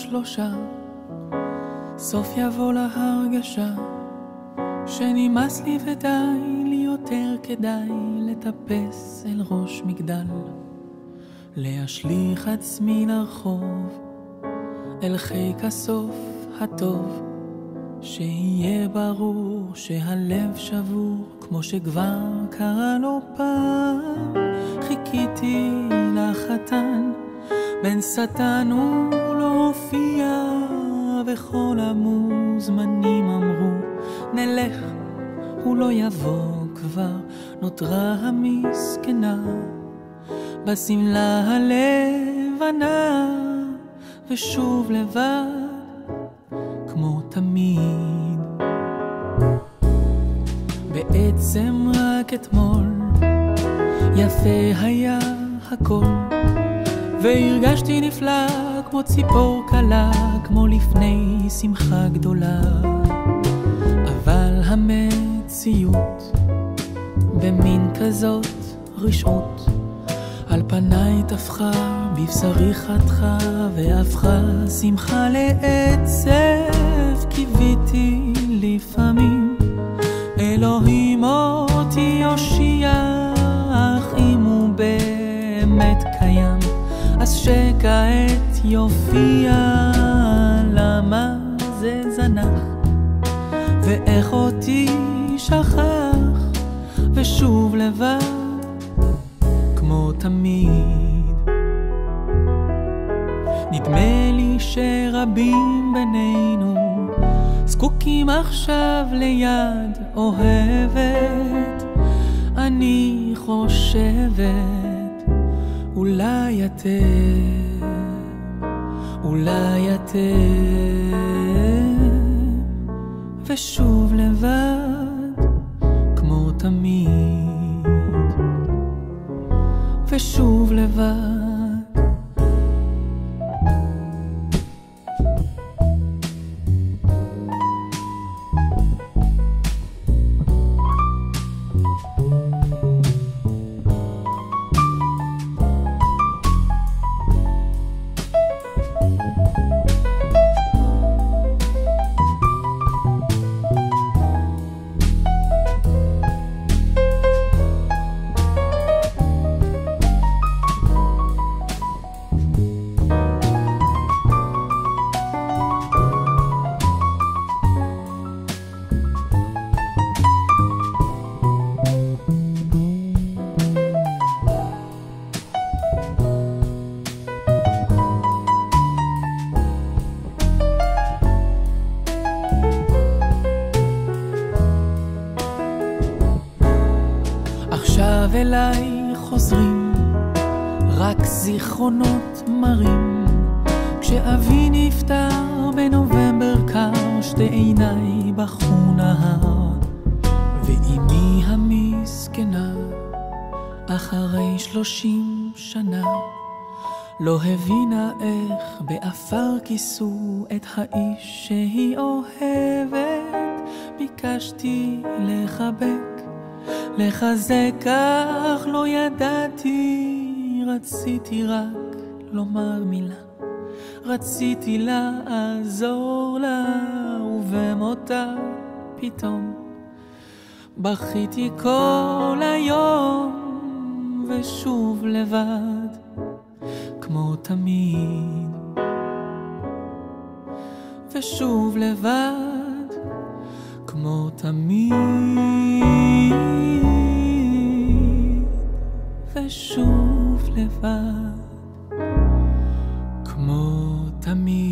3 סוף יבוא להרגשה שנמאס לי ודי לי יותר כדאי לטפס אל ראש מגדל, להשליך עצמי לרחוב אל חיק הסוף הטוב, שיהיה ברור שהלב שבור כמו שכבר קרה לו פעם. חיכיתי לחתן בן שטן הוא לא הופיע, וכל המוזמנים אמרו נלך, הוא לא יבוא כבר. נותרה המסכנה בשמלה הלבנה, ושוב לבד כמו תמיד. בעצם רק אתמול יפה היה הכל, והרגשתי נפלא כמו ציפור קלה, כמו לפני שמחה גדולה. אבל המציאות במין כזאת רשעות על פניי תפחה, בבשרי חתכה, והפכה שמחה לעצב. קיוויתי לפעמים אלוהים אותי יושיע, אך אם הוא באמת קיים אז שכעת יופיע. למה זה זנח ואיך אותי שכח, ושוב לבד כמו תמיד. נדמה לי שרבים בינינו זקוקים עכשיו ליד אוהבת. אני חושבת אולי אתם, אולי אתם, ושוב לבד כמו תמיד, ושוב לבד. עכשיו אליי חוזרים רק זיכרונות מרים, כשאבי נפטר בנובמבר קר, שתי עיניי בחו נהר, ואימי המסכנה אחרי 30 שנה לא הבינה איך באפר כיסו את האיש שהיא אוהבת. ביקשתי לחבק, לחזק, כך לא ידעתי. רציתי רק לומר מילה, רציתי לעזור לה, ובמותה פתאום בכיתי כל היום, ושוב לבד כמו תמיד, ושוב לבד כמו תמיד, ושוב לבד כמו תמיד.